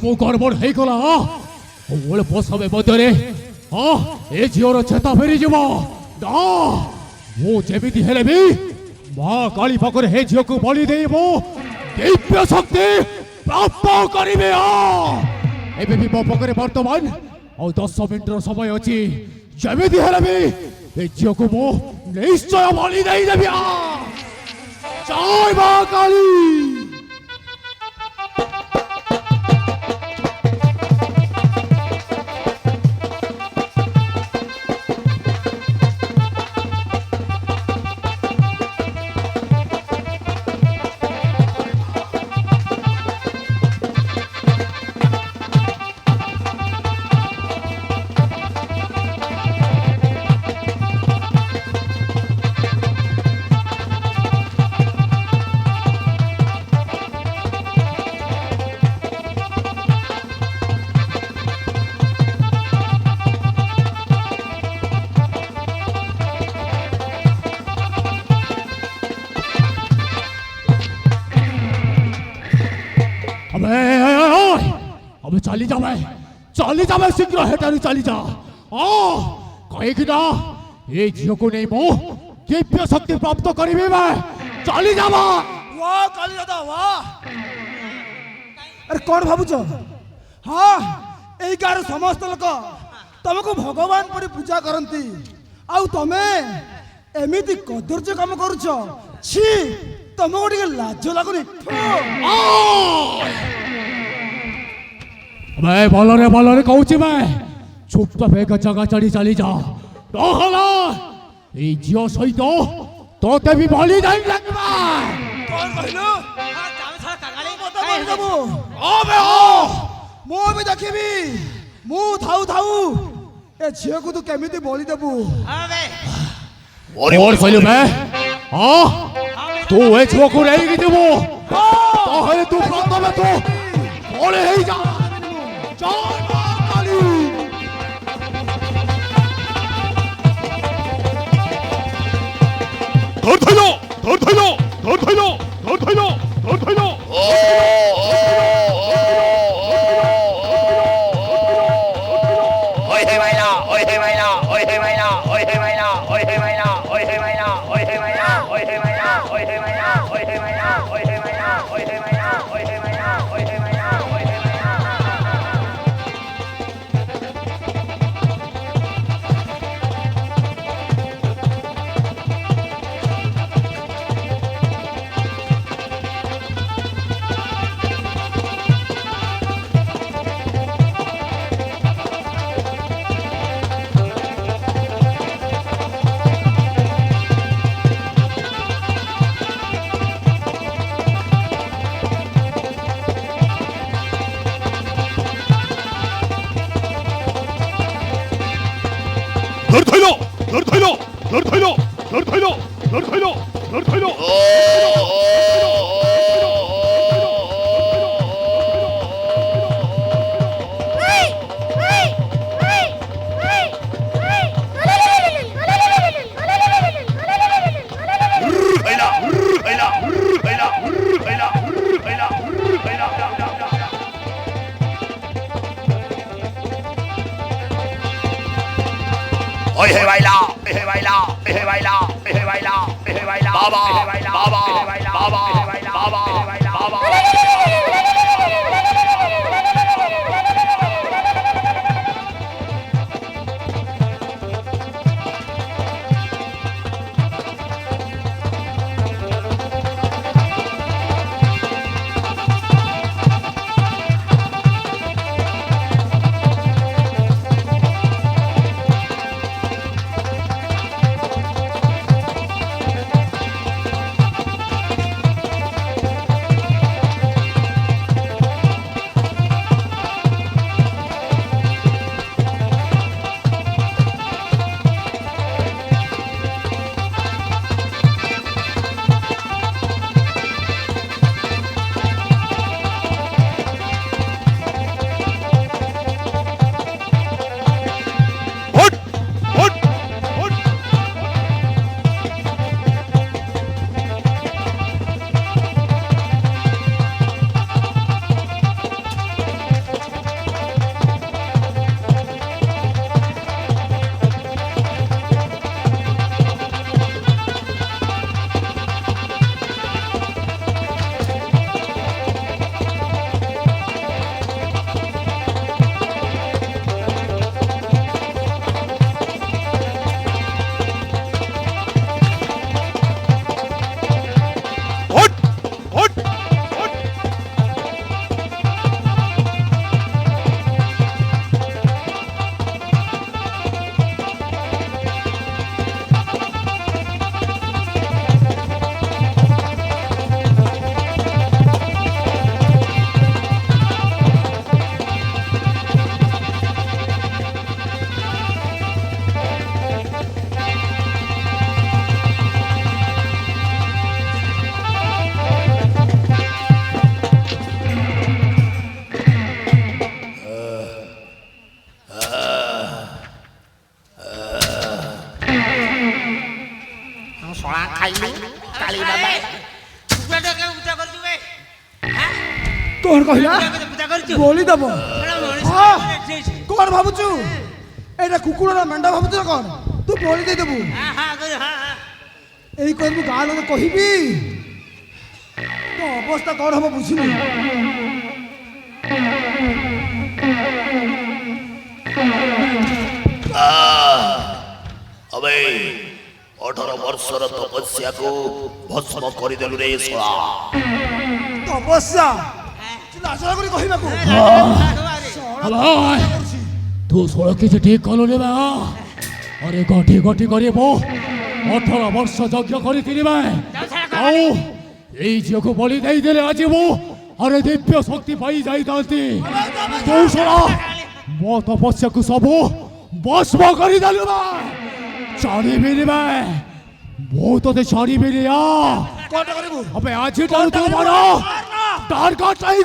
ସବୁ ଗଡ଼ବଡ଼ ହେଇଗଲା। ଅଳ୍ପ ସମୟ ମଧ୍ୟରେ ଏ ଝିଅର ଚେତା ଫେରିଯିବ। ମୁଁ ଯେମିତି ହେଲେ ବି ମା କାଳୀ ପାଖରେ ଏ ଝିଅକୁ ବଳି ଦେଇ ମୁଁ ଦିବ୍ୟ ଶକ୍ତି ପ୍ରାପ୍ତ କରିବି। ଏବେ ବି ମୋ ପାଖରେ ବର୍ତ୍ତମାନ ଆଉ 10 ମିନିଟର ସମୟ ଅଛି। ଯେମିତି ହେଲେ ବି ଏ ଝିଅକୁ ମୁଁ ନିଶ୍ଚୟ ବଳି ଦେଇଦେବି। ଜୟ ମା କାଳୀ। अबे चली जा मैं शीघ्र हेटारू चली जा। कहीं ना ये झील को नहीं मो दिव्य शक्ति प्राप्त करी मैं चली जा। वाह काली दादा वाह। अरे कौन भावुच? हाँ यही गाँव समस्त लोक तुमको भगवान परी पूजा करती आउ तमे एमिति कदर्य काम करुछ। छी तुमको टिके लाज लगुनी? मैं भलरे कहूँ मैं चुपचाप एक जगह चढ़ी चली जा। ये झील सहित तोते भी बलि नहीं लगवा। कौन कहलु? मु भी देखिबी मु थाऊ थाऊ ए झील को तू केमिति बलि देबू? और कहलु मैं तू ए झील को नहीं देबू ताहले तू प्रथम तू बलि हे जा। जय मां काली। ଖାଇଲୁ କାଳି ବାବା କୁକୁଡ଼ାଟା କେବେ ପୂଜା କରୁଛୁ ବେ? ହାଁ? କଣ କହିଲା କୁକୁଡ଼ା କେବେ ପୂଜା କରୁଛୁ? ବଳି ଦବ ଏଟା ମଣିଷ ହଁ। ମାନେ ଠିକ୍। କଣ ଭାବୁଛୁ ଏଇଟା କୁକୁରର ମେଣ୍ଢା ଭାବୁଛୁ ନା କଣ ତୁ ବଳି ଦେଇଦେବୁ ହଁ, ହଁ, ହଁ, ହଁ। ଏଇ କହିବୁ ଗାଁ ଲୋକ କହିବି ତୋ ଅବସ୍ଥା କଣ ହବ ବୁଝିଲୁ अबे 18 वर्षर तपस्याको भस्म କରିଦେଲୁ ରେ ଶଳା ତପସ୍ୟା ଲାଜଳା କରି କହିବାକୁ ভাই তু সড়ক কিছু ঠিক কলু রে বা আরে গঠি গঠি করিব 18 বর্ষ যজ্ঞ করিଥିଲି ভাই ଆଉ এই ঝিଅକୁ বলি ଦେଇଦେଲେ ଆଜି ମୁଁ ଆରେ ଦିବ୍ୟ ଶକ୍ତି ପାଇ ଯାଇଥାନ୍ତି ତୁ ଶଳା ମୋ ତପସ୍ୟାକୁ ସବୁ ଭସ୍ମ କରିଦେଲୁ ଭାଇ ଛାଡ଼ିବିନି ଭାଇ ମୁଁ ତୋତେ ଛାଡ଼ିବିନି କଣ କରିବୁ अबे आज ही डाल तू मारो डाल का चाहिए